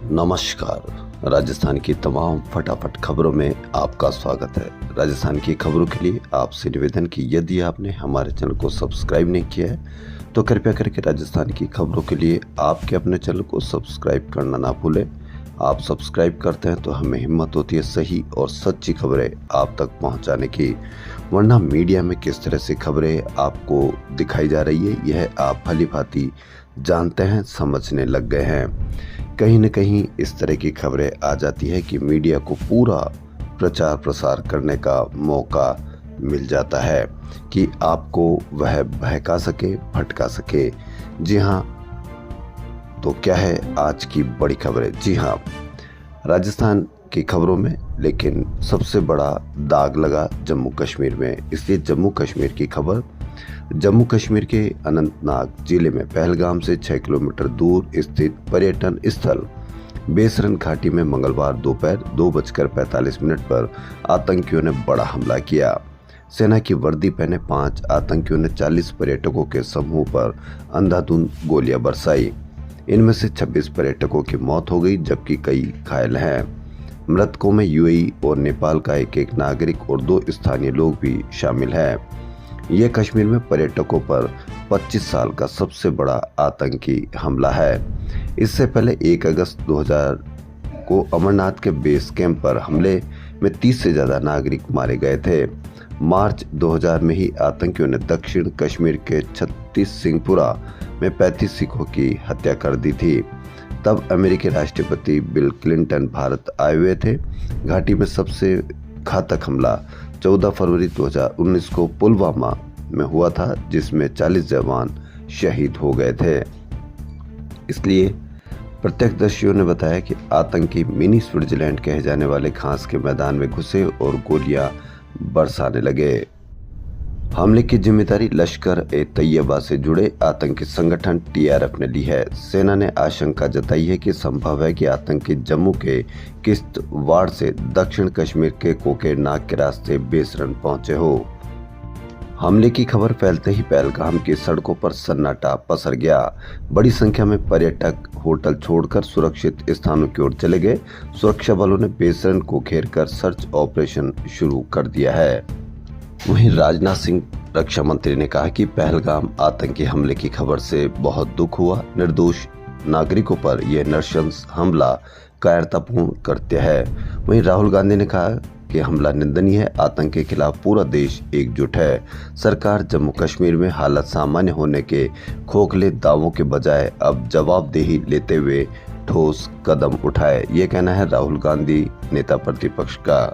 नमस्कार। राजस्थान की तमाम फटाफट खबरों में आपका स्वागत है। राजस्थान की खबरों के लिए आपसे निवेदन कि यदि आपने हमारे चैनल को सब्सक्राइब नहीं किया है तो कृपया करके राजस्थान की खबरों के लिए आपके अपने चैनल को सब्सक्राइब करना ना भूलें। आप सब्सक्राइब करते हैं तो हमें हिम्मत होती है सही और सच्ची खबरें आप तक पहुंचाने की, वरना मीडिया में किस तरह से खबरें आपको दिखाई जा रही है यह आप भली भांति जानते हैं, समझने लग गए हैं। कहीं न कहीं इस तरह की खबरें आ जाती है कि मीडिया को पूरा प्रचार प्रसार करने का मौका मिल जाता है कि आपको वह बहका सके, भटका सके। जी हाँ, तो क्या है आज की बड़ी खबरें? जी हाँ, राजस्थान की खबरों में लेकिन सबसे बड़ा दाग लगा जम्मू कश्मीर में। इसलिए जम्मू कश्मीर की खबर, जम्मू कश्मीर के अनंतनाग जिले में पहलगाम से 6 किलोमीटर दूर स्थित पर्यटन स्थल बेसरन घाटी में मंगलवार दोपहर 2:45 पर आतंकियों ने बड़ा हमला किया। सेना की वर्दी पहने 5 आतंकियों ने 40 पर्यटकों के समूह पर अंधाधुंध गोलियां बरसाई। इनमें से 26 पर्यटकों की मौत हो गई जबकि कई घायल हैं। मृतकों में यूएई और नेपाल का एक नागरिक और 2 स्थानीय लोग भी शामिल हैं। यह कश्मीर में पर्यटकों पर 25 साल का सबसे बड़ा आतंकी हमला है। इससे पहले 1 अगस्त 2000 को अमरनाथ के बेस कैंप पर हमले में 30 से ज्यादा नागरिक मारे गए थे। मार्च 2000 में ही आतंकियों ने दक्षिण कश्मीर के छत्तीस सिंहपुरा में 35 सिखों की हत्या कर दी थी। तब अमेरिकी राष्ट्रपति बिल क्लिंटन भारत आए हुए थे। घाटी में सबसे घातक हमला 14 फरवरी 2019 को पुलवामा में हुआ था, जिसमें 40 जवान शहीद हो गए थे। इसलिए प्रत्यक्षदर्शियों ने बताया कि आतंकी मिनी स्विट्जरलैंड कहे जाने वाले घास के मैदान में घुसे और गोलियां बरसाने लगे। हमले की जिम्मेदारी लश्कर ए तैयबा से जुड़े आतंकी संगठन टीआरएफ ने ली है। सेना ने आशंका जताई है कि संभव है कि आतंकी जम्मू के किश्तवाड़ से दक्षिण कश्मीर के कोकेरनाग के रास्ते बेसरन पहुंचे हो। हमले की खबर फैलते ही पहलगाम की सड़कों पर सन्नाटा पसर गया। बड़ी संख्या में पर्यटक होटल छोड़कर सुरक्षित स्थानों की ओर चले गए। सुरक्षा बलों ने बेसरन को घेरकर सर्च ऑपरेशन शुरू कर दिया है। वहीं राजनाथ सिंह रक्षा मंत्री ने कहा कि पहलगाम आतंकी हमले की खबर से बहुत दुख हुआ। निर्दोष नागरिकों पर यह नृशंस हमला कायरतापूर्ण कृत्य है। वहीं राहुल गांधी ने कहा कि हमला निंदनीय है। आतंक के खिलाफ पूरा देश एकजुट है। सरकार जम्मू कश्मीर में हालत सामान्य होने के खोखले दावों के बजाय अब जवाबदेही लेते हुए ठोस कदम उठाए, ये कहना है राहुल गांधी नेता प्रतिपक्ष का।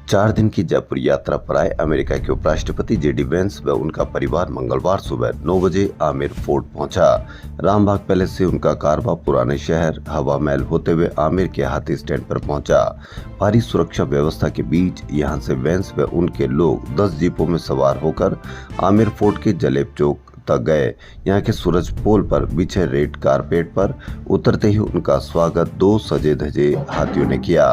4 दिन की जयपुर यात्रा पर आए अमेरिका के उपराष्ट्रपति जेडी वेंस व उनका परिवार मंगलवार सुबह 9 बजे आमेर फोर्ट पहुंचा। रामबाग पैलेस से उनका कारवां पुराने शहर हवा महल होते हुए आमेर के हाथी स्टैंड पर पहुंचा। भारी सुरक्षा व्यवस्था के बीच यहां से वेंस व उनके लोग 10 जीपों में सवार होकर आमेर फोर्ट के जलेब चौक तक गए। यहाँ के सूरज पोल पर बिछे रेड कारपेट पर उतरते ही उनका स्वागत 2 सजे धजे हाथियों ने किया।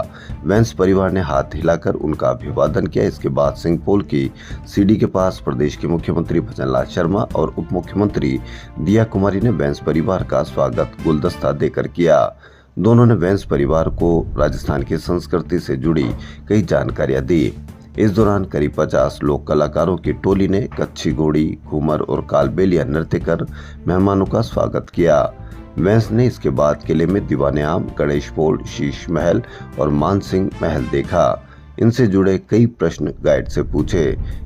वेंस परिवार ने हाथ हिलाकर उनका अभिवादन किया। इसके बाद सिंह पोल की सीढ़ी के पास प्रदेश के मुख्यमंत्री भजनलाल शर्मा और उप मुख्यमंत्री दिया कुमारी ने वेंस परिवार का स्वागत गुलदस्ता देकर किया। दोनों ने वेंस परिवार को राजस्थान की संस्कृति से जुड़ी कई जानकारियां दी। इस दौरान करीब 50 लोक कलाकारों की टोली ने कच्छी घोड़ी, घूमर और कालबेलिया नृत्य कर मेहमानों का स्वागत किया। वेंस ने इसके बाद किले में दीवाने आम, गणेश पोल, शीश महल और मानसिंह महल देखा। इनसे जुड़े कई प्रश्न गाइड से पूछे।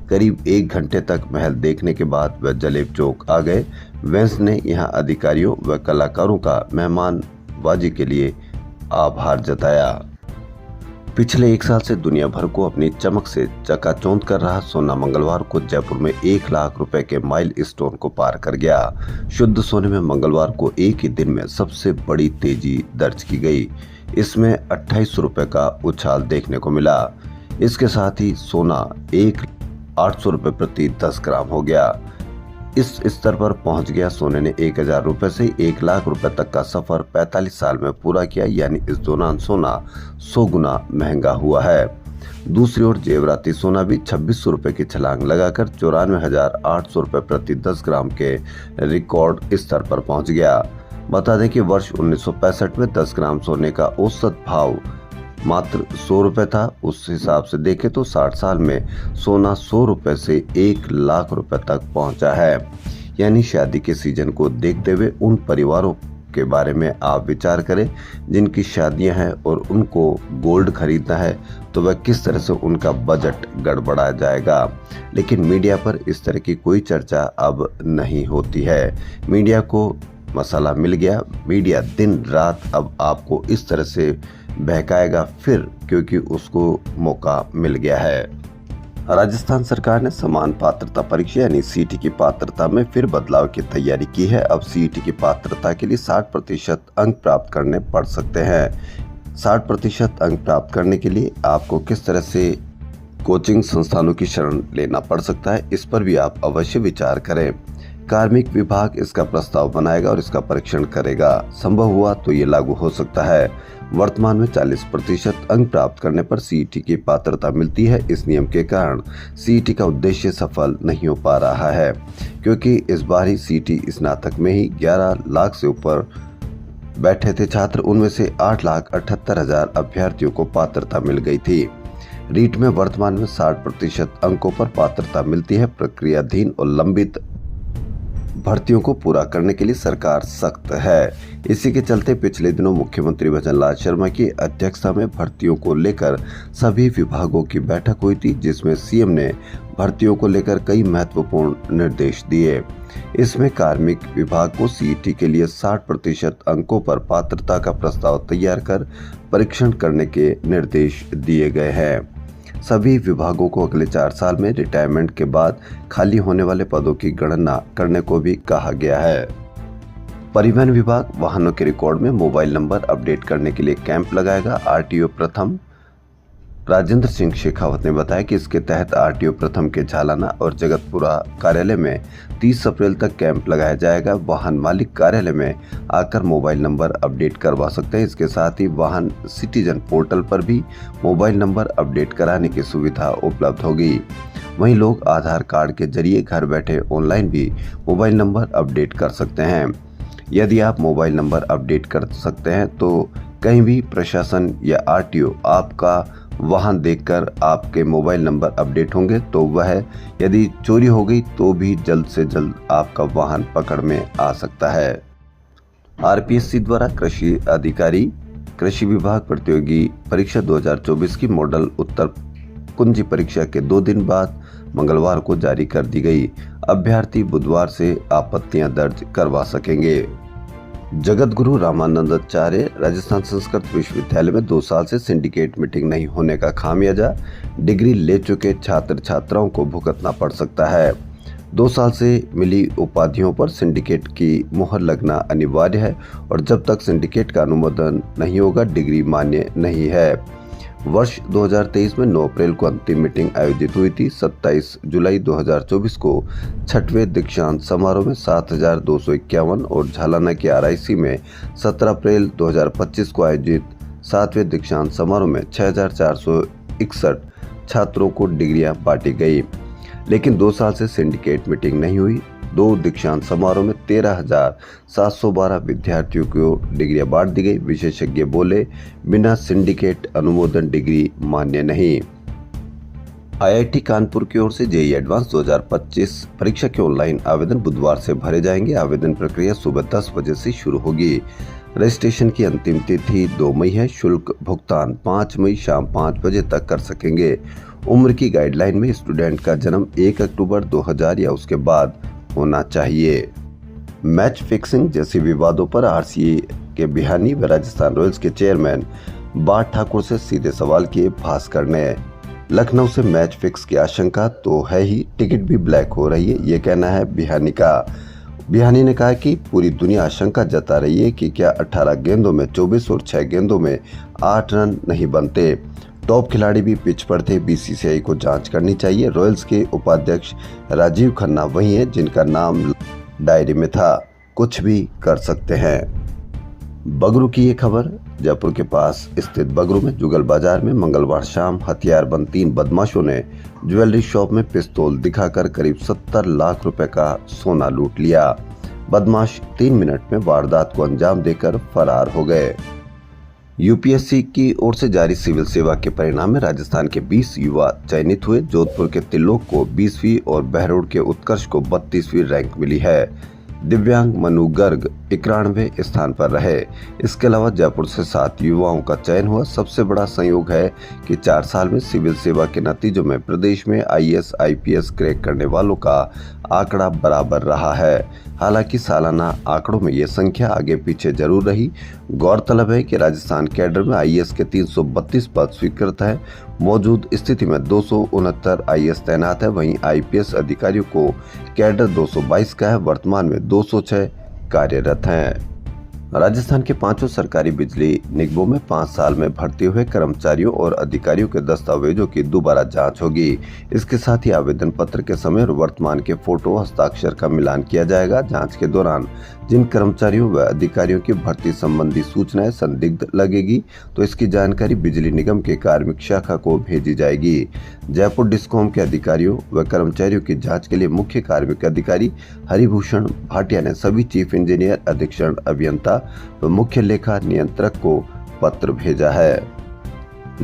करीब 1 घंटे तक महल देखने के बाद वह जलेब चौक आ गए। वेंस ने यहां अधिकारियों व कलाकारों का मेहमानबाजी के लिए आभार जताया। पिछले 1 साल से दुनिया भर को अपनी चमक से चकाचौंध कर रहा सोना मंगलवार को जयपुर में 1 लाख रुपए के माइलस्टोन को पार कर गया। शुद्ध सोने में मंगलवार को एक ही दिन में सबसे बड़ी तेजी दर्ज की गई। इसमें 2800 रुपए का उछाल देखने को मिला। इसके साथ ही सोना 800 रुपए प्रति 10 ग्राम हो गया। इस स्तर पर पहुंच गया। सोने ने 1000 रुपए से 1 लाख रुपए तक का सफर 45 साल में पूरा किया, यानी इस दौरान सोना 100 गुना महंगा हुआ है। दूसरी ओर जेवराती सोना भी 2600 रुपए की छलांग लगाकर 94,800 रुपए प्रति 10 ग्राम के रिकॉर्ड स्तर पर पहुंच गया। बता दें कि वर्ष 1965 में 10 ग्राम सोने का औसत भाव मात्र 100 रुपए था। उस हिसाब से देखें तो 60 साल में सोना 100 रुपए से 1 लाख रुपए तक पहुंचा है। यानी शादी के सीजन को देखते हुए उन परिवारों के बारे में आप विचार करें जिनकी शादियां हैं और उनको गोल्ड खरीदना है, तो वह किस तरह से उनका बजट गड़बड़ा जाएगा। लेकिन मीडिया पर इस तरह की कोई चर्चा अब नहीं होती है। मीडिया को मसाला मिल गया। मीडिया दिन रात अब आपको इस तरह से बहकाएगा फिर, क्योंकि उसको मौका मिल गया है। राजस्थान सरकार ने समान पात्रता परीक्षा यानी सीईटी की पात्रता में फिर बदलाव की तैयारी की है। अब सीईटी की पात्रता के लिए 60% अंक प्राप्त करने पड़ सकते हैं। 60% अंक प्राप्त करने के लिए आपको किस तरह से कोचिंग संस्थानों की शरण लेना पड़ सकता है, इस पर भी आप अवश्य विचार करें। कार्मिक विभाग इसका प्रस्ताव बनाएगा और इसका परीक्षण करेगा। संभव हुआ तो ये लागू हो सकता है। वर्तमान में 40% अंक प्राप्त करने पर सीईटी की पात्रता मिलती है। इस नियम के कारण सीईटी का उद्देश्य सफल नहीं हो पा रहा है, क्योंकि इस बार ही सीईटी स्नातक में ही 11 लाख से ऊपर बैठे थे छात्र। उनमें से 8,78,000 अभ्यर्थियों को पात्रता मिल गई थी। रीट में वर्तमान में 60% अंकों पर पात्रता मिलती है। प्रक्रियाधीन और लंबित भर्तियों को पूरा करने के लिए सरकार सख्त है। इसी के चलते पिछले दिनों मुख्यमंत्री भजनलाल शर्मा की अध्यक्षता में भर्तियों को लेकर सभी विभागों की बैठक हुई थी, जिसमें सीएम ने भर्तियों को लेकर कई महत्वपूर्ण निर्देश दिए। इसमें कार्मिक विभाग को सीईटी के लिए 60% अंकों पर पात्रता का प्रस्ताव तैयार कर परीक्षण करने के निर्देश दिए गए हैं। सभी विभागों को अगले 4 साल में रिटायरमेंट के बाद खाली होने वाले पदों की गणना करने को भी कहा गया है। परिवहन विभाग वाहनों के रिकॉर्ड में मोबाइल नंबर अपडेट करने के लिए कैंप लगाएगा। आरटीओ प्रथम राजेंद्र सिंह शेखावत ने बताया कि इसके तहत आरटीओ प्रथम के झालाना और जगतपुरा कार्यालय में 30 अप्रैल तक कैंप लगाया जाएगा। वाहन मालिक कार्यालय में आकर मोबाइल नंबर अपडेट करवा सकते हैं। इसके साथ ही वाहन सिटीजन पोर्टल पर भी मोबाइल नंबर अपडेट कराने की सुविधा उपलब्ध होगी। वहीं लोग आधार कार्ड के जरिए घर बैठे ऑनलाइन भी मोबाइल नंबर अपडेट कर सकते हैं। यदि आप मोबाइल नंबर अपडेट कर सकते हैं तो कहीं भी प्रशासन या आरटीओ आपका वाहन देखकर आपके मोबाइल नंबर अपडेट होंगे, तो वह यदि चोरी हो गई तो भी जल्द से जल्द आपका वाहन पकड़ में आ सकता है। आरपीएससी द्वारा कृषि अधिकारी कृषि विभाग प्रतियोगी परीक्षा 2024 की मॉडल उत्तर कुंजी परीक्षा के 2 दिन बाद मंगलवार को जारी कर दी गई। अभ्यर्थी बुधवार से आपत्तियां दर्ज करवा सकेंगे। जगत गुरु रामानंदाचार्य राजस्थान संस्कृत विश्वविद्यालय में 2 साल से सिंडिकेट मीटिंग नहीं होने का खामियाजा डिग्री ले चुके छात्र छात्राओं को भुगतना पड़ सकता है। 2 साल से मिली उपाधियों पर सिंडिकेट की मुहर लगना अनिवार्य है और जब तक सिंडिकेट का अनुमोदन नहीं होगा डिग्री मान्य नहीं है। वर्ष 2023 में 9 अप्रैल को अंतिम मीटिंग आयोजित हुई थी। 27 जुलाई 2024 को 6वें दीक्षांत समारोह में 7,251 और झालाना के आरआईसी में 17 अप्रैल 2025 को आयोजित 7वें दीक्षांत समारोह में 6,461 छात्रों को डिग्रियां बांटी गई। लेकिन 2 साल से सिंडिकेट मीटिंग नहीं हुई। 2 दीक्षांत समारोह में 13,712 विद्यार्थियों को डिग्रियां बांट दी गई। विशेषज्ञ बोले, बिना सिंडिकेट अनुमोदन डिग्री मान्य नहीं। आईआईटी कानपुर की ओर से जेईई एडवांस 2025 परीक्षा के ऑनलाइन आवेदन बुधवार से भरे जाएंगे। आवेदन प्रक्रिया सुबह 10 बजे से शुरू होगी। रजिस्ट्रेशन की अंतिम तिथि 2 मई है। शुल्क भुगतान 5 मई शाम 5 बजे तक कर सकेंगे। उम्र की गाइडलाइन में स्टूडेंट का जन्म 1 अक्टूबर 2000 या उसके बाद होना चाहिए। मैच फिक्सिंग जैसे विवादों पर आरसीए के बिहानी व राजस्थान रॉयल्स के चेयरमैन बाद ठाकुर से सीधे सवाल किए भास्कर ने। लखनऊ से मैच फिक्स की आशंका तो है ही, टिकट भी ब्लैक हो रही है, ये कहना है बिहानी का। बिहानी ने कहा कि पूरी दुनिया आशंका जता रही है कि क्या 18 गेंदों में 24 और 6 गेंदों में 8 रन नहीं बनते। टॉप खिलाड़ी भी पिच पर थे। बीसीसीआई को जांच करनी चाहिए। रॉयल्स के उपाध्यक्ष राजीव खन्ना वही हैं जिनका नाम डायरी में था। कुछ भी कर सकते हैं। बगरू की ये खबर, जयपुर के पास स्थित बगरू में जुगल बाजार में मंगलवार शाम हथियारबंद 3 बदमाशों ने ज्वेलरी शॉप में पिस्तौल दिखाकर करीब 70 लाख रुपए का सोना लूट लिया। बदमाश 3 मिनट में वारदात को अंजाम देकर फरार हो गए। यूपीएससी की ओर से जारी सिविल सेवा के परिणाम में राजस्थान के 20 युवा चयनित हुए। जोधपुर के त्रिलोक को 20वीं और बहरोड के उत्कर्ष को 32वीं रैंक मिली है। दिव्यांग मनु गर्ग 91वें स्थान पर रहे। इसके अलावा जयपुर से 7 युवाओं का चयन हुआ। सबसे बड़ा संयोग है कि 4 साल में सिविल सेवा के नतीजों में प्रदेश में आईएएस आईपीएस क्रैक करने वालों का आंकड़ा बराबर रहा है। हालांकि सालाना आंकड़ों में ये संख्या आगे पीछे जरूर रही। गौरतलब है कि राजस्थान कैडर में आईएएस के 332 पद स्वीकृत है। मौजूद स्थिति में 269 आईएएस तैनात है। वहीं आईपीएस अधिकारियों को कैडर 222 का है। वर्तमान में 206 कार्यरत हैं। राजस्थान के 5 सरकारी बिजली निगमों में 5 साल में भर्ती हुए कर्मचारियों और अधिकारियों के दस्तावेजों की दोबारा जांच होगी। इसके साथ ही आवेदन पत्र के समय और वर्तमान के फोटो हस्ताक्षर का मिलान किया जाएगा। जांच के दौरान जिन कर्मचारियों व अधिकारियों की भर्ती संबंधी सूचनाएं संदिग्ध लगेगी तो इसकी जानकारी बिजली निगम के कार्मिक शाखा को भेजी जाएगी। जयपुर डिस्कॉम के अधिकारियों व कर्मचारियों की जांच के लिए मुख्य कार्मिक अधिकारी हरिभूषण भाटिया ने सभी चीफ इंजीनियर, अधीक्षण अभियंता व मुख्य लेखा नियंत्रक को पत्र भेजा है।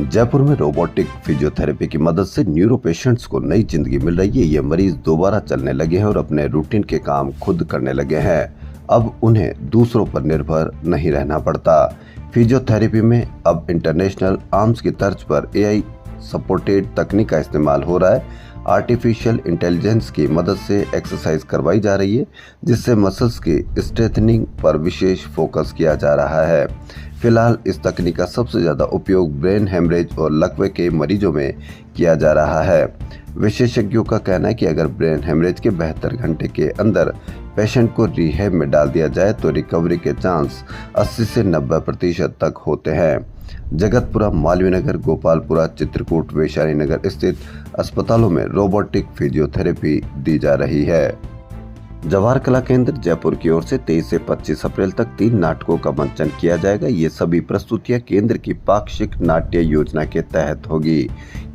जयपुर में रोबोटिक फिजियोथेरेपी की मदद से न्यूरो पेशेंट्स को नई जिंदगी मिल रही है। ये मरीज दोबारा चलने लगे हैं और अपने रूटीन के काम खुद करने लगे हैं। अब उन्हें दूसरों पर निर्भर नहीं रहना पड़ता। फिजियोथेरेपी में अब इंटरनेशनल आर्म्स की तर्ज पर एआई सपोर्टेड तकनीक का इस्तेमाल हो रहा है। आर्टिफिशियल इंटेलिजेंस की मदद से एक्सरसाइज करवाई जा रही है, जिससे मसल्स की स्ट्रेथनिंग पर विशेष फोकस किया जा रहा है। फिलहाल इस तकनीक का सबसे ज्यादा उपयोग ब्रेन हेमरेज और लकवे के मरीजों में किया जा रहा है। विशेषज्ञों का कहना है कि अगर ब्रेन हेमरेज के 72 घंटे के अंदर पेशेंट को रिहैब में डाल दिया जाए तो रिकवरी के चांस 80 से 90% तक होते हैं। जगतपुरा, मालवीय नगर, गोपालपुरा, चित्रकूट, वैशाली नगर स्थित अस्पतालों में रोबोटिक फिजियोथेरेपी दी जा रही है। जवाहर कला केंद्र जयपुर की ओर से 23 से 25 अप्रैल तक 3 नाटकों का मंचन किया जाएगा। ये सभी प्रस्तुतियां केंद्र की पाक्षिक नाट्य योजना के तहत होगी।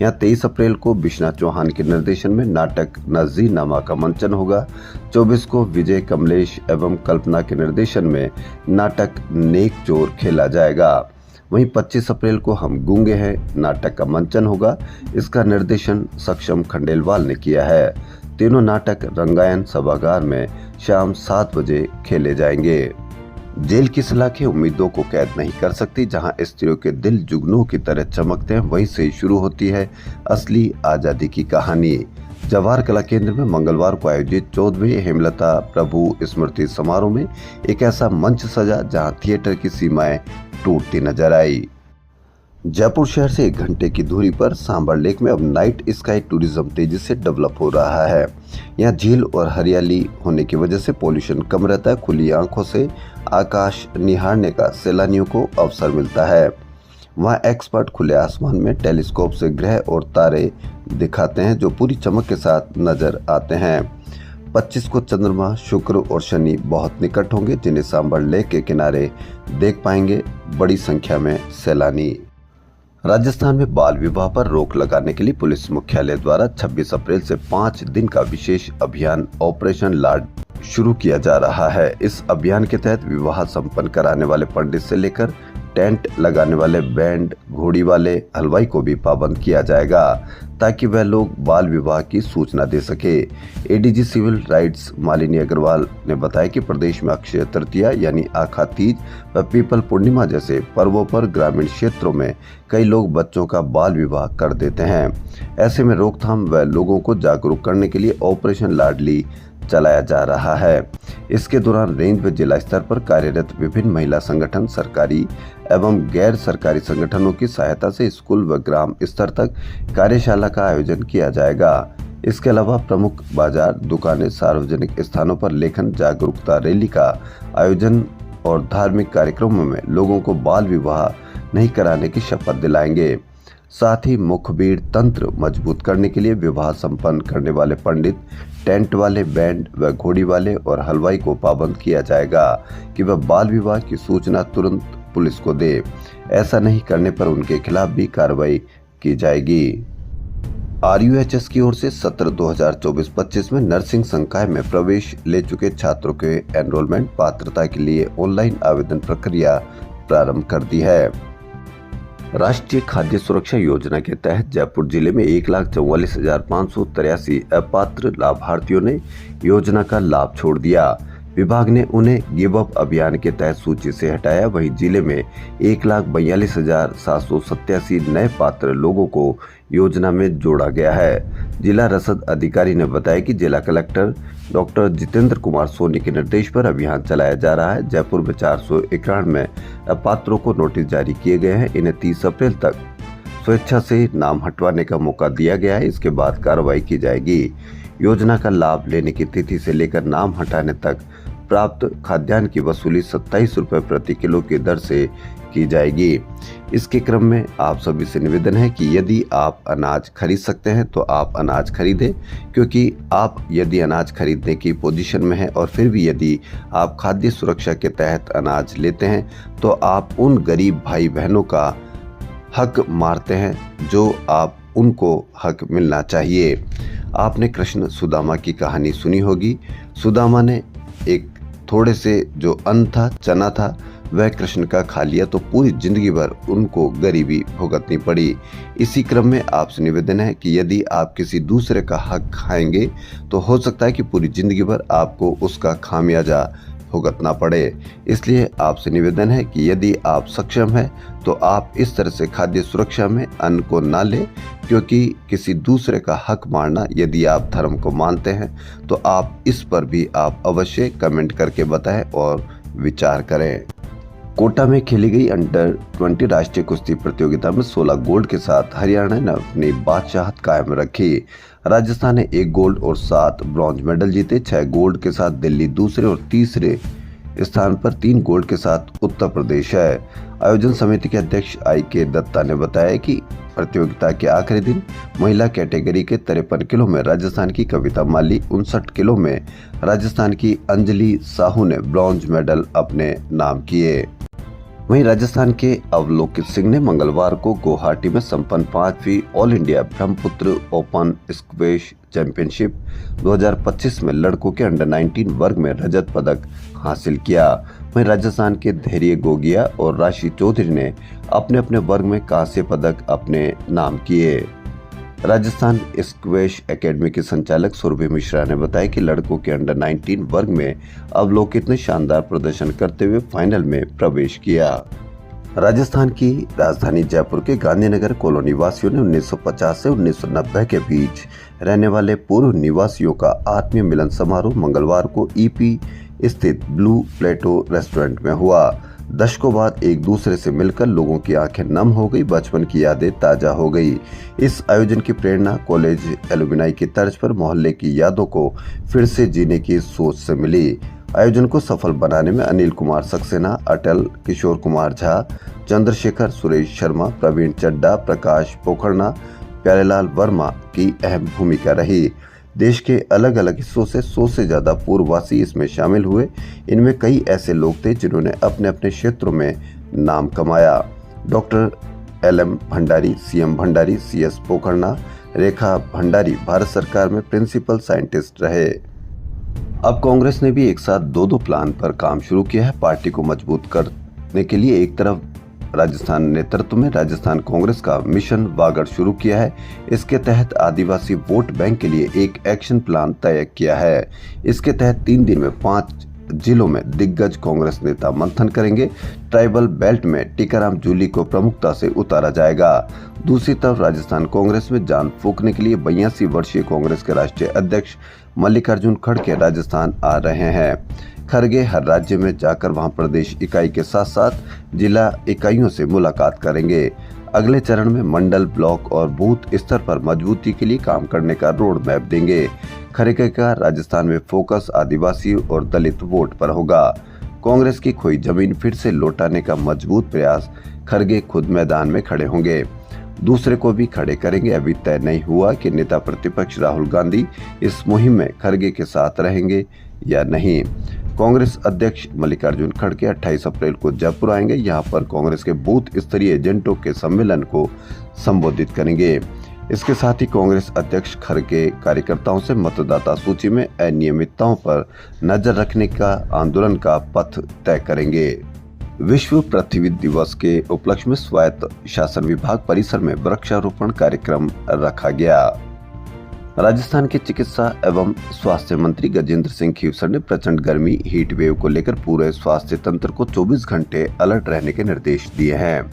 यहाँ 23 अप्रैल को बिश्ना चौहान के निर्देशन में नाटक नज़ीरनामा का मंचन होगा। 24 को विजय कमलेश एवं कल्पना के निर्देशन में नाटक नेक चोर खेला जाएगा। वहीं 25 अप्रैल को हम गूंगे हैं नाटक का मंचन होगा। इसका निर्देशन सक्षम खंडेलवाल ने किया है। तीनों नाटक रंगायन सभागार में शाम 7 बजे खेले जाएंगे। जेल की सलाखें उम्मीदों को कैद नहीं कर सकती। जहां स्त्रियों के दिल जुगनू की तरह चमकते हैं, वहीं से शुरू होती है असली आजादी की कहानी। जवाहर कला केंद्र में मंगलवार को आयोजित 14वें हेमलता प्रभु स्मृति समारोह में एक ऐसा मंच सजा जहां थिएटर की सीमाएं टूटती नजर आई। जयपुर शहर से 1 घंटे की दूरी पर सांबर लेक में अब नाइट स्काई टूरिज्म तेजी से डेवलप हो रहा है। यहाँ झील और हरियाली होने की वजह से पोल्यूशन कम रहता है। खुली आंखों से आकाश निहारने का सैलानियों को अवसर मिलता है। वहाँ एक्सपर्ट खुले आसमान में टेलीस्कोप से ग्रह और तारे दिखाते हैं जो पूरी चमक के साथ नजर आते हैं। 25 को चंद्रमा, शुक्र और शनि बहुत निकट होंगे, जिन्हें सांबर लेक के किनारे देख पाएंगे बड़ी संख्या में सैलानी। राजस्थान में बाल विवाह पर रोक लगाने के लिए पुलिस मुख्यालय द्वारा 26 अप्रैल से 5 दिन का विशेष अभियान ऑपरेशन लाड शुरू किया जा रहा है। इस अभियान के तहत विवाह संपन्न कराने वाले पंडित से लेकर टेंट लगाने वाले बैंड, घोड़ी वाले, हलवाई को भी पाबंद किया जाएगा ताकि वह लोग बाल विवाह की सूचना दे सके। ADG civil rights Malini Agarwal ने बताया कि प्रदेश में अक्षय तृतीया यानी आखा तीज व पीपल पूर्णिमा जैसे पर्वों पर ग्रामीण क्षेत्रों में कई लोग बच्चों का बाल विवाह कर देते हैं। ऐसे में रोकथाम व लोगों को जागरूक करने के लिए ऑपरेशन लाडली चलाया जा रहा है। इसके दौरान रेंज व जिला स्तर पर कार्यरत विभिन्न महिला संगठन, सरकारी एवं गैर सरकारी संगठनों की सहायता से स्कूल व ग्राम स्तर तक कार्यशाला का आयोजन किया जाएगा। इसके अलावा प्रमुख बाजार, दुकानें, सार्वजनिक स्थानों पर लेखन जागरूकता रैली का आयोजन और धार्मिक कार्यक्रमों में लोगों को बाल विवाह नहीं कराने की शपथ दिलाएंगे। साथ ही मुखबिर तंत्र मजबूत करने के लिए विवाह संपन्न करने वाले पंडित, टेंट वाले, बैंड व घोड़ी वाले और हलवाई को पाबंद किया जाएगा कि वह बाल विवाह की सूचना तुरंत पुलिस को दे। ऐसा नहीं करने पर उनके खिलाफ भी कार्रवाई की जाएगी। RUHS की ओर से सत्र 2024-25 में नर्सिंग संकाय में प्रवेश ले चुके छात्रों के एनरोलमेंट पात्रता के लिए ऑनलाइन आवेदन प्रक्रिया प्रारंभ कर दी है। राष्ट्रीय खाद्य सुरक्षा योजना के तहत जयपुर जिले में 1,44,583 अपात्र लाभार्थियों ने योजना का लाभ छोड़ दिया। विभाग ने उन्हें गिव अप अभियान के तहत सूची से हटाया। वहीं जिले में 1,42,787 नए पात्र लोगों को योजना में जोड़ा गया है। जिला रसद अधिकारी ने बताया कि जिला कलेक्टर डॉक्टर जितेंद्र कुमार सोनी के निर्देश पर अभियान चलाया जा रहा है। जयपुर में 491 अपात्रों को नोटिस जारी किए गए हैं। इन्हें 30 अप्रैल तक स्वेच्छा से नाम हटवाने का मौका दिया गया है। इसके बाद कार्रवाई की जाएगी। योजना का लाभ लेने की तिथि से लेकर नाम हटाने तक प्राप्त खाद्यान्न की वसूली 27 रुपए प्रति किलो की दर से की जाएगी। इसके क्रम में आप सभी से निवेदन है कि यदि आप अनाज खरीद सकते हैं तो आप अनाज खरीदें, क्योंकि आप यदि अनाज खरीदने की पोजीशन में हैं और फिर भी यदि आप खाद्य सुरक्षा के तहत अनाज लेते हैं तो आप उन गरीब भाई बहनों का हक मारते हैं जो आप उनको हक मिलना चाहिए। आपने कृष्ण सुदामा की कहानी सुनी होगी। सुदामा ने एक थोड़े से जो अन्न था, चना था, वह कृष्ण का खा लिया तो पूरी जिंदगी भर उनको गरीबी भुगतनी पड़ी। इसी क्रम में आपसे निवेदन है कि यदि आप किसी दूसरे का हक खाएंगे तो हो सकता है कि पूरी जिंदगी भर आपको उसका खामियाजा भुगतना पड़े। इसलिए आपसे निवेदन है कि यदि आप सक्षम हैं तो आप इस तरह से खाद्य सुरक्षा में अन्न को ना लें, क्योंकि किसी दूसरे का हक मारना, यदि आप धर्म को मानते हैं तो आप इस पर भी आप अवश्य कमेंट करके बताएं और विचार करें। कोटा में खेली गई अंडर 20 राष्ट्रीय कुश्ती प्रतियोगिता में 16 गोल्ड के साथ हरियाणा ने अपनी बादशाहत कायम रखी। राजस्थान ने 1 गोल्ड और 7 ब्रॉन्ज मेडल जीते। 6 गोल्ड के साथ दिल्ली दूसरे और तीसरे स्थान पर, 3 गोल्ड के साथ उत्तर प्रदेश है। आयोजन समिति के अध्यक्ष IK दत्ता ने बताया कि प्रतियोगिता के आखिरी दिन महिला कैटेगरी के 53 किलो में राजस्थान की कविता माली, 59 किलो में राजस्थान की अंजलि साहू ने ब्रॉन्ज मेडल अपने नाम किए। वहीं राजस्थान के अवलोकित सिंह ने मंगलवार को गुवाहाटी में संपन्न 5वीं all India Brahmaputra open squash championship 2025 में लड़कों के अंडर 19 वर्ग में रजत पदक हासिल किया। वहीं राजस्थान के धैर्य गोगिया और राशि चौधरी ने अपने अपने वर्ग में कांस्य पदक अपने नाम किए। राजस्थान स्क्वैश एकेडमी के संचालक सुरभि मिश्रा ने बताया कि लड़कों के अंडर 19 वर्ग में अवलोकित ने शानदार प्रदर्शन करते हुए फाइनल में प्रवेश किया। राजस्थान की राजधानी जयपुर के गांधीनगर कॉलोनी वासियों ने 1950 से 1990 के बीच रहने वाले पूर्व निवासियों का आत्मीय मिलन समारोह मंगलवार को EP स्थित ब्लू प्लेटो रेस्टोरेंट में हुआ। दशकों बाद एक दूसरे से मिलकर लोगों की आंखें नम हो गई, बचपन की यादें ताजा हो गई। इस आयोजन की प्रेरणा कॉलेज एलुमनाई की तर्ज पर मोहल्ले की यादों को फिर से जीने की सोच से मिली। आयोजन को सफल बनाने में अनिल कुमार सक्सेना, अटल, किशोर कुमार झा, चंद्रशेखर सुरेश शर्मा, प्रवीण चड्डा, प्रकाश पोखरना, प्यारेलाल वर्मा की अहम भूमिका रही। देश के अलग अलग हिस्सों से 100 से ज्यादा पूर्ववासी इसमें शामिल हुए। इनमें कई ऐसे लोग थे जिन्होंने अपने अपने क्षेत्रों में नाम कमाया। Doctor LM Bhandari, CM Bhandari, CS Pokharna, Rekha Bhandari Bharat सरकार में प्रिंसिपल साइंटिस्ट रहे। अब कांग्रेस ने भी एक साथ 2 प्लान पर काम शुरू किया है। पार्टी को मजबूत करने के लिए एक तरफ राजस्थान नेतृत्व में राजस्थान कांग्रेस का मिशन वागड़ शुरू किया है। इसके तहत आदिवासी वोट बैंक के लिए एक एक्शन प्लान तय किया है। इसके तहत 3 दिन में 5 जिलों में दिग्गज कांग्रेस नेता मंथन करेंगे। ट्राइबल बेल्ट में टीकाराम जूली को प्रमुखता से उतारा जाएगा। दूसरी तरफ राजस्थान कांग्रेस में जान फूंकने के लिए 82 वर्षीय कांग्रेस के राष्ट्रीय अध्यक्ष मल्लिकार्जुन खड़गे राजस्थान आ रहे हैं। खड़गे हर राज्य में जाकर वहां प्रदेश इकाई के साथ साथ जिला इकाइयों से मुलाकात करेंगे। अगले चरण में मंडल, ब्लॉक और बूथ स्तर पर मजबूती के लिए काम करने का रोड मैप देंगे। खड़गे का राजस्थान में फोकस आदिवासी और दलित वोट पर होगा। कांग्रेस की खोई जमीन फिर से लौटाने का मजबूत प्रयास, खड़गे खुद मैदान में खड़े होंगे, दूसरे को भी खड़े करेंगे। अभी तय नहीं हुआ कि नेता प्रतिपक्ष राहुल गांधी इस मुहिम में खड़गे के साथ रहेंगे या नहीं। कांग्रेस अध्यक्ष मल्लिकार्जुन खड़गे 28 अप्रैल को जयपुर आएंगे। यहां पर कांग्रेस के बूथ स्तरीय एजेंटों के सम्मेलन को संबोधित करेंगे। इसके साथ ही कांग्रेस अध्यक्ष खड़गे कार्यकर्ताओं से मतदाता सूची में अनियमितताओं पर नजर रखने का आंदोलन का पथ तय करेंगे। विश्व पृथ्वी दिवस के उपलक्ष्य में स्वायत्त शासन विभाग परिसर में वृक्षारोपण कार्यक्रम रखा गया। राजस्थान के चिकित्सा एवं स्वास्थ्य मंत्री गजेंद्र सिंह खीवसर ने प्रचंड गर्मी हीट वेव को लेकर पूरे स्वास्थ्य तंत्र को 24 घंटे अलर्ट रहने के निर्देश दिए हैं।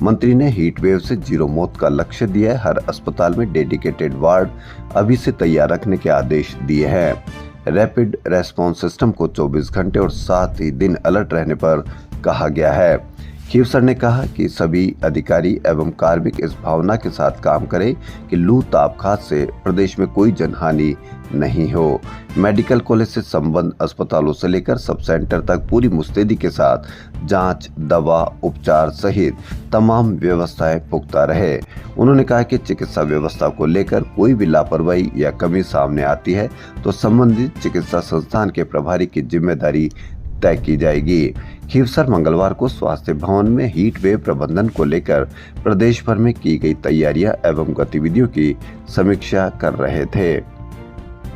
मंत्री ने हीट वेव से 0 मौत का लक्ष्य दिया है। हर अस्पताल में डेडिकेटेड वार्ड अभी से तैयार रखने के आदेश दिए हैं। रैपिड रेस्पॉन्स सिस्टम को 24 घंटे और 7 ही दिन अलर्ट रहने पर कहा गया है। खीवसर ने कहा कि सभी अधिकारी एवं कार्मिक इस भावना के साथ काम करें कि लू तापघात से प्रदेश में कोई जनहानि नहीं हो। मेडिकल कॉलेज से संबद्ध अस्पतालों से लेकर सब सेंटर तक पूरी मुस्तैदी के साथ जांच, दवा, उपचार सहित तमाम व्यवस्थाएं पुख्ता रहे। उन्होंने कहा कि चिकित्सा व्यवस्था को लेकर कोई भी लापरवाही या कमी सामने आती है तो संबंधित चिकित्सा संस्थान के प्रभारी की जिम्मेदारी तय की जाएगी। खीवसर मंगलवार को स्वास्थ्य भवन में हीट वेव प्रबंधन को लेकर प्रदेश भर में की गई तैयारियां एवं गतिविधियों की समीक्षा कर रहे थे।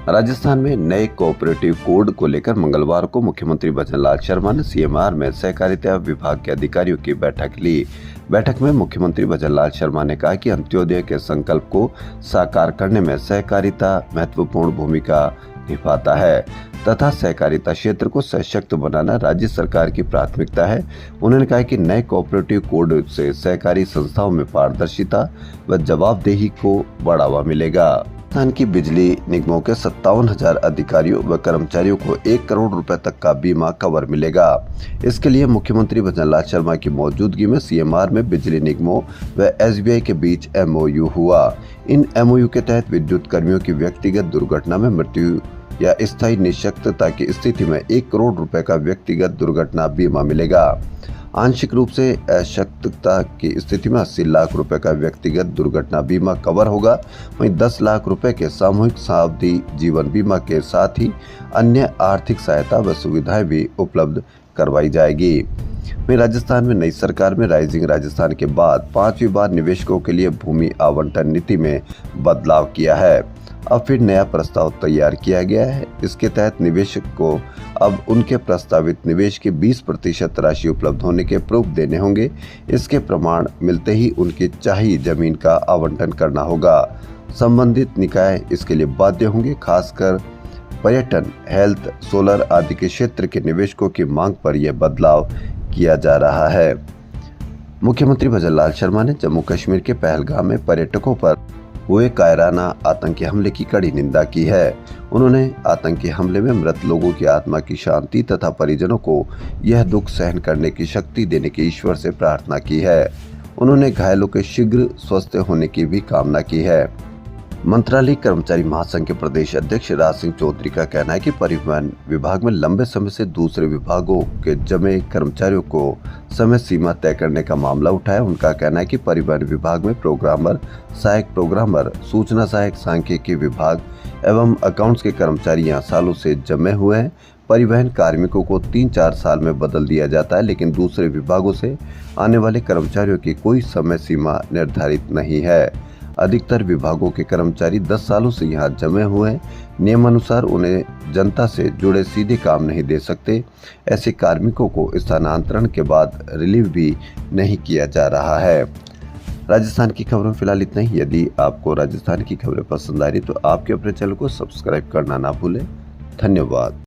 राजस्थान में नए कोऑपरेटिव कोड को लेकर मंगलवार को मुख्यमंत्री भजनलाल शर्मा ने सीएमआर में सहकारिता विभाग के अधिकारियों की बैठक ली। बैठक में मुख्यमंत्री भजनलाल शर्मा ने कहा कि अंत्योदय के संकल्प को साकार करने में सहकारिता महत्वपूर्ण भूमिका निभाता है तथा सहकारिता क्षेत्र को सशक्त बनाना राज्य सरकार की प्राथमिकता है। उन्होंने कहा कि नए कोऑपरेटिव कोड से सहकारी संस्थाओं में पारदर्शिता व जवाबदेही को बढ़ावा मिलेगा। राजस्थान की बिजली निगमों के 57,000 अधिकारियों व कर्मचारियों को 1 करोड़ रुपए तक का बीमा कवर मिलेगा। इसके लिए मुख्यमंत्री भजनलाल शर्मा की मौजूदगी में सीएमआर में बिजली निगमों व एसबीआई के बीच MOU हुआ। इन MOU के तहत विद्युत कर्मियों की व्यक्तिगत दुर्घटना में मृत्यु या स्थायी निःशक्तता की स्थिति में 1 करोड़ रुपए का व्यक्तिगत दुर्घटना बीमा मिलेगा। आंशिक रूप से अशक्तता की स्थिति में 80 लाख रुपए का व्यक्तिगत दुर्घटना बीमा कवर होगा। वहीं 10 लाख रुपए के सामूहिक सावधि जीवन बीमा के साथ ही अन्य आर्थिक सहायता व सुविधाएं भी उपलब्ध करवाई जाएगी। वहीं राजस्थान में नई सरकार में राइजिंग राजस्थान के बाद 5वीं बार निवेशकों के लिए भूमि आवंटन नीति में बदलाव किया है। अब फिर नया प्रस्ताव तैयार किया गया है। इसके तहत निवेशक को अब उनके प्रस्तावित निवेश की 20% राशि उपलब्ध होने के प्रूफ देने होंगे। इसके प्रमाण मिलते ही उनकी चाहिए जमीन का आवंटन करना होगा। संबंधित निकाय इसके लिए बाध्य होंगे। खासकर पर्यटन, हेल्थ, सोलर आदि के क्षेत्र के निवेशकों की मांग पर यह बदलाव किया जा रहा है। मुख्यमंत्री भजनलाल शर्मा ने जम्मू कश्मीर के पहलगाम में पर्यटकों पर हुए कायराना आतंकी हमले की कड़ी निंदा की है। उन्होंने आतंकी हमले में मृत लोगों की आत्मा की शांति तथा परिजनों को यह दुख सहन करने की शक्ति देने की ईश्वर से प्रार्थना की है। उन्होंने घायलों के शीघ्र स्वस्थ होने की भी कामना की है। मंत्रालय कर्मचारी महासंघ के प्रदेश अध्यक्ष राज सिंह चौधरी का कहना है कि परिवहन विभाग में लंबे समय से दूसरे विभागों के जमे कर्मचारियों को समय सीमा तय करने का मामला उठा है। उनका कहना है कि परिवहन विभाग में प्रोग्रामर, सहायक प्रोग्रामर, सूचना सहायक, सांख्यिकी विभाग एवं अकाउंट्स के कर्मचारी यहाँ सालों से जमे हुए हैं। परिवहन कार्मिकों को 3-4 साल में बदल दिया जाता है, लेकिन दूसरे विभागों से आने वाले कर्मचारियों की कोई समय सीमा निर्धारित नहीं है। अधिकतर विभागों के कर्मचारी 10 सालों से यहाँ जमे हुए हैं। नियमानुसार उन्हें जनता से जुड़े सीधे काम नहीं दे सकते। ऐसे कार्मिकों को स्थानांतरण के बाद रिलीव भी नहीं किया जा रहा है। राजस्थान की खबरों में फिलहाल इतना ही। यदि आपको राजस्थान की खबरें पसंद आ रही तो आपके अपने चैनल को सब्सक्राइब करना ना भूलें। धन्यवाद।